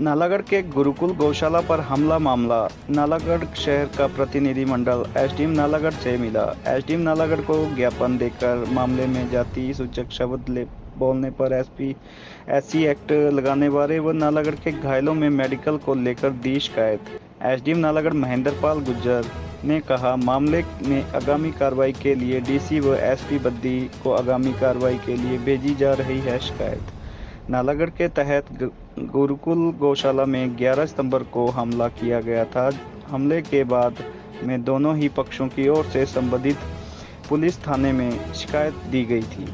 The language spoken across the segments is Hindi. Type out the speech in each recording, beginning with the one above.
नालागढ़ के गुरुकुल गौशाला पर हमला मामला। नालागढ़ शहर का प्रतिनिधिमंडल एसडीएम नालागढ़ से मिला। एसडीएम नालागढ़ को ज्ञापन देकर मामले में जाति सूचक शब्द बोलने पर एससी एक्ट लगाने वाले व नालागढ़ के घायलों में मेडिकल को लेकर दी शिकायत। एसडीएम नालागढ़ महेंद्र पाल गुर्जर ने कहा, मामले में आगामी कार्रवाई के लिए डीसी व एसपी बद्दी को आगामी कार्रवाई के लिए भेजी जा रही है शिकायत। नालागढ़ के तहत गुरुकुल गौशाला में 11 सितंबर को हमला किया गया था। हमले के बाद में दोनों ही पक्षों की ओर से संबंधित पुलिस थाने में शिकायत दी गई थी,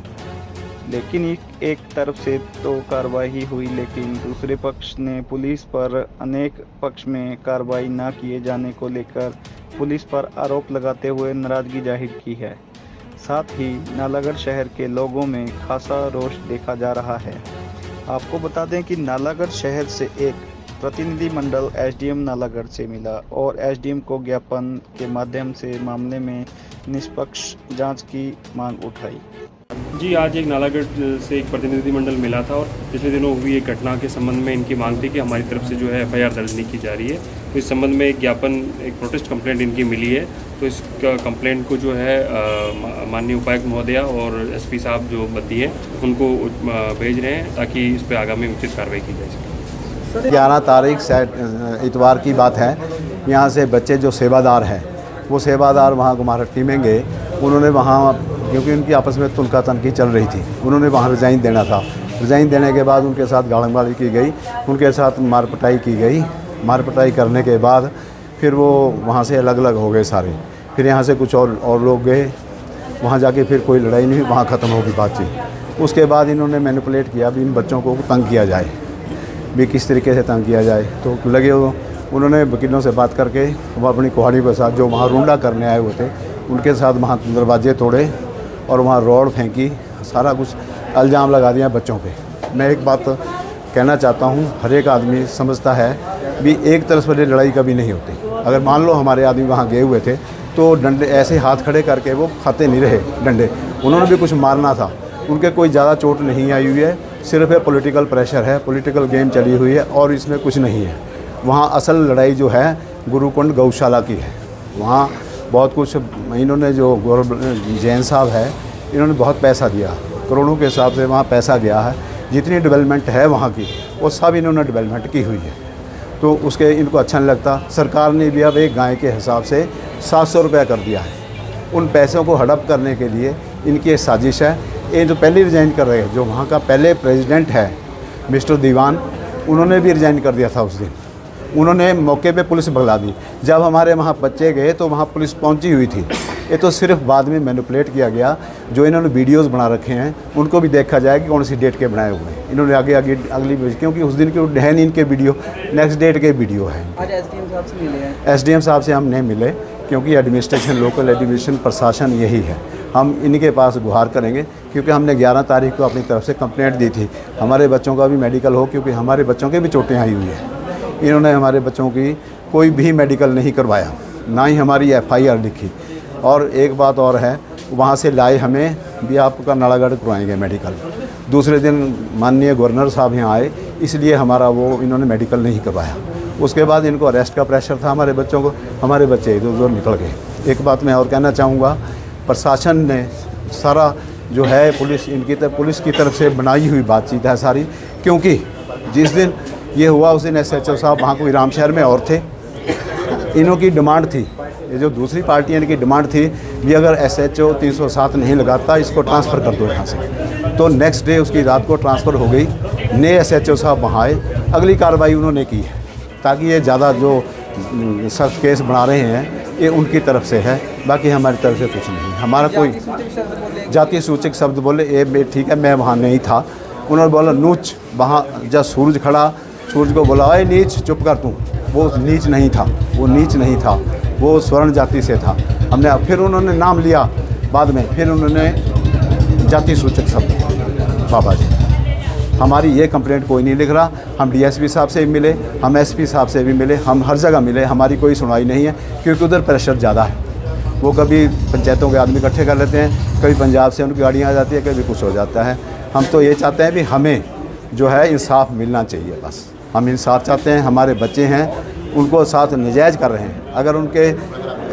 लेकिन एक तरफ से तो कार्रवाई हुई, लेकिन दूसरे पक्ष ने पुलिस पर अनेक पक्ष में कार्रवाई न किए जाने को लेकर पुलिस पर आरोप लगाते हुए नाराजगी जाहिर की है। साथ ही नालागढ़ शहर के लोगों में खासा रोष देखा जा रहा है। आपको बता दें कि नालागढ़ शहर से एक प्रतिनिधिमंडल एसडीएम नालागढ़ से मिला और एसडीएम को ज्ञापन के माध्यम से मामले में निष्पक्ष जांच की मांग उठाई। जी, आज एक नालागढ़ से एक प्रतिनिधिमंडल मिला था और पिछले दिनों हुई एक घटना के संबंध में इनकी मांग थी कि हमारी तरफ से जो है एफआईआर दर्ज नहीं की जा रही है। तो इस संबंध में एक ज्ञापन, एक प्रोटेस्ट कंप्लेंट इनकी मिली है। तो इस कंप्लेंट को जो है माननीय उपायुक्त महोदया और एसपी साहब जो बद्दी हैं उनको भेज रहे हैं ताकि इस पर आगामी उचित कार्रवाई की जाए। 11 तारीख इतवार की बात है। यहाँ से बच्चे जो सेवादार हैं वो सेवादार वहाँ गुमारहट्टी में गए। उन्होंने वहाँ, क्योंकि उनकी आपस में तुलका तनकी चल रही थी, उन्होंने वहाँ रिज़ाइन देना था। रिज़ाइन देने के बाद उनके साथ गाड़मवाड़ी की गई, उनके साथ मारपटाई की गई। मारपटाई करने के बाद फिर वो वहाँ से अलग अलग हो गए सारे। फिर यहाँ से कुछ और लोग गए, वहाँ जाके फिर कोई लड़ाई नहीं हुई, वहाँ ख़त्म होगी बातचीत। उसके बाद इन्होंने मैनिपुलेट किया भी इन बच्चों को तंग किया जाए, भी किस तरीके से तंग किया जाए। तो लगे उन्होंने वकीलों से बात करके वो अपनी कुहाड़ी के साथ जो वहाँ रूंडा करने आए हुए थे उनके साथ वहाँ दरवाजे तोड़े और वहाँ रॉड फेंकी, सारा कुछ इल्ज़ाम लगा दिया बच्चों पे। मैं एक बात कहना चाहता हूँ, हर एक आदमी समझता है भी एक तरफ वाली लड़ाई कभी नहीं होती। अगर मान लो हमारे आदमी वहाँ गए हुए थे तो डंडे ऐसे हाथ खड़े करके वो खाते नहीं रहे डंडे, उन्होंने भी कुछ मारना था। उनके कोई ज़्यादा चोट नहीं आई हुई है, सिर्फ है पॉलिटिकल प्रेशर है, पॉलिटिकल गेम चली हुई है और इसमें कुछ नहीं है। वहाँ असल लड़ाई जो है गुरुकुंड गौशाला की है। वहाँ बहुत कुछ इन्होंने जो जैन साहब है इन्होंने बहुत पैसा दिया, करोड़ों के हिसाब से वहाँ पैसा गया है। जितनी डेवलपमेंट है वहाँ की वो सब इन्होंने डेवलपमेंट की हुई है, तो उसके इनको अच्छा नहीं लगता। सरकार ने भी अब एक गाय के हिसाब से 700 रुपया कर दिया है। उन पैसों को हड़प करने के लिए इनकी एक साजिश है। ये जो पहले रिज़ाइन कर रहे हैं, जो वहाँ का पहले प्रेसिडेंट है मिस्टर दीवान, उन्होंने भी रिज़ाइन कर दिया था उस दिन। उन्होंने मौके पे पुलिस भगा दी। जब हमारे वहाँ बच्चे गए तो वहाँ पुलिस पहुँची हुई थी। ये तो सिर्फ बाद में मैनिपुलेट किया गया। जो इन्होंने वीडियोस बना रखे हैं उनको भी देखा जाए कि कौन सी डेट के बनाए हुए हैं। इन्होंने आगे अगली, क्योंकि उस दिन के है नहीं इनके वीडियो, नेक्स्ट डेट के वीडियो है। आज एसडीएम साहब से मिले हैं? एसडीएम साहब से हम नहीं मिले, क्योंकि एडमिनिस्ट्रेशन, लोकल एडमिनिस्ट्रेशन प्रशासन यही है। हम इनके पास गुहार करेंगे, क्योंकि हमने 11 तारीख को अपनी तरफ से कंप्लेंट दी थी हमारे बच्चों का भी मेडिकल हो, क्योंकि हमारे बच्चों के भी चोटें आई हुई है। इन्होंने हमारे बच्चों की कोई भी मेडिकल नहीं करवाया, ना ही हमारी एफआईआर लिखी। और एक बात और है, वहाँ से लाए हमें भी आपका नालागढ़ करवाएंगे मेडिकल। दूसरे दिन माननीय गवर्नर साहब यहाँ आए, इसलिए हमारा वो इन्होंने मेडिकल नहीं करवाया। उसके बाद इनको अरेस्ट का प्रेशर था हमारे बच्चों को, हमारे बच्चे इधर उधर निकल गए। एक बात मैं और कहना चाहूँगा, प्रशासन ने सारा जो है पुलिस की तरफ से बनाई हुई बातचीत है सारी, क्योंकि जिस दिन ये हुआ उस दिन एसएचओ साहब वहाँ कोई राम शहर में और थे। इन्हों की डिमांड थी, ये जो दूसरी पार्टी इनकी डिमांड थी भी अगर एसएचओ 307 नहीं लगाता इसको ट्रांसफ़र कर दो यहाँ से। तो नेक्स्ट डे उसकी रात को ट्रांसफ़र हो गई। नए एसएचओ साहब वहाँ आए, अगली कार्रवाई उन्होंने की है, ताकि ये ज़्यादा जो सख्त केस बना रहे हैं ये उनकी तरफ से है, बाकी हमारी तरफ से कुछ नहीं। हमारा कोई जातीय सूचक शब्द बोले, ये ठीक है, मैं वहाँ नहीं था। उन्होंने बोला नूच, वहाँ जब सूरज खड़ा, सूरज को बोला अरे नीच, चुप कर तू। वो नीच नहीं था, वो नीच नहीं था, वो स्वर्ण जाति से था। हमने फिर उन्होंने नाम लिया बाद में, फिर उन्होंने जाति सूचक शब्द बाबा जी। हमारी ये कंप्लेंट कोई नहीं लिख रहा। हम डीएसपी साहब से भी मिले, हम एसपी साहब से भी मिले, हम हर जगह मिले, हमारी कोई सुनवाई नहीं है, क्योंकि उधर प्रेशर ज़्यादा है। वो कभी पंचायतों के आदमी इकट्ठे कर लेते हैं, कभी पंजाब से उनकी गाड़ियाँ आ जाती है, कभी कुछ हो जाता है। हम तो ये चाहते हैं भी हमें जो है इंसाफ मिलना चाहिए बस। हम इंसाफ चाहते हैं। हमारे बच्चे हैं उनको साथ नजायज़ कर रहे हैं। अगर उनके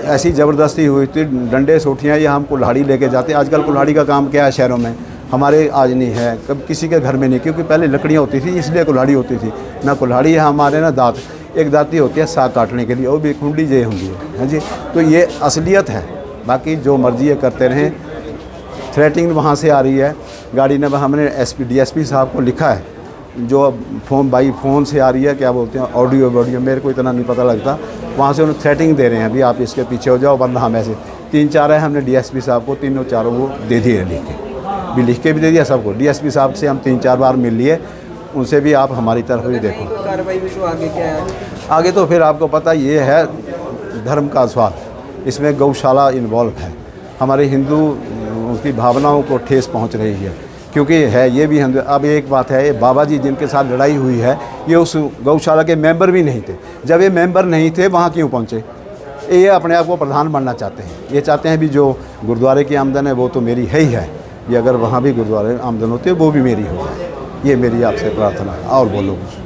ऐसी ज़बरदस्ती हुई थी, डंडे सोटियाँ या हम कुल्हाड़ी लेके जाते। आजकल कुल्हाड़ी का काम क्या है शहरों में, हमारे आज नहीं है, कब किसी के घर में नहीं, क्योंकि पहले लकड़ियाँ होती थी इसलिए कुल्हाड़ी होती थी। ना कुल्हाड़ी है हमारे ना दांत, एक दाती होती है साग काटने के लिए, वो भी कुंडी जे होती है जी। तो ये असलियत है। बाकी जो मर्जी ये करते रहें। थ्रेटिंग वहाँ से आ रही है, गाड़ी ने हमने DSP साहब को लिखा है, जो फ़ोन बाई फ़ोन से आ रही है, क्या बोलते हैं ऑडियो मेरे को इतना नहीं पता लगता। वहाँ से उन्हें थ्रेटिंग दे रहे हैं, अभी आप इसके पीछे हो जाओ वरना हम ऐसे 3-4 है। हमने DSP साहब को तीनों चारों वो दे दिए लिख के भी दे दिया सबको। DSP साहब से हम 3-4 बार मिल लिए, उनसे भी आप हमारी तरफ भी देखो कार्रवाई में। तो आगे क्या है? आगे तो फिर आपको पता ये है धर्म का सवाल, इसमें गौशाला इन्वॉल्व है। हमारे हिंदू उसकी भावनाओं को ठेस पहुंच रही है, क्योंकि है ये भी हिंदू। अब एक बात है, ये बाबा जी जिनके साथ लड़ाई हुई है ये उस गौशाला के मेंबर भी नहीं थे। जब ये मेंबर नहीं थे वहाँ क्यों पहुँचे? ये अपने आप को प्रधान बनना चाहते हैं। ये चाहते हैं भी जो गुरुद्वारे की आमदन है वो तो मेरी है ही है, ये अगर वहाँ भी गुरुद्वारे आमदन होती है वो भी मेरी हो। ये मेरी आपसे प्रार्थना है। और बोलो कुछ।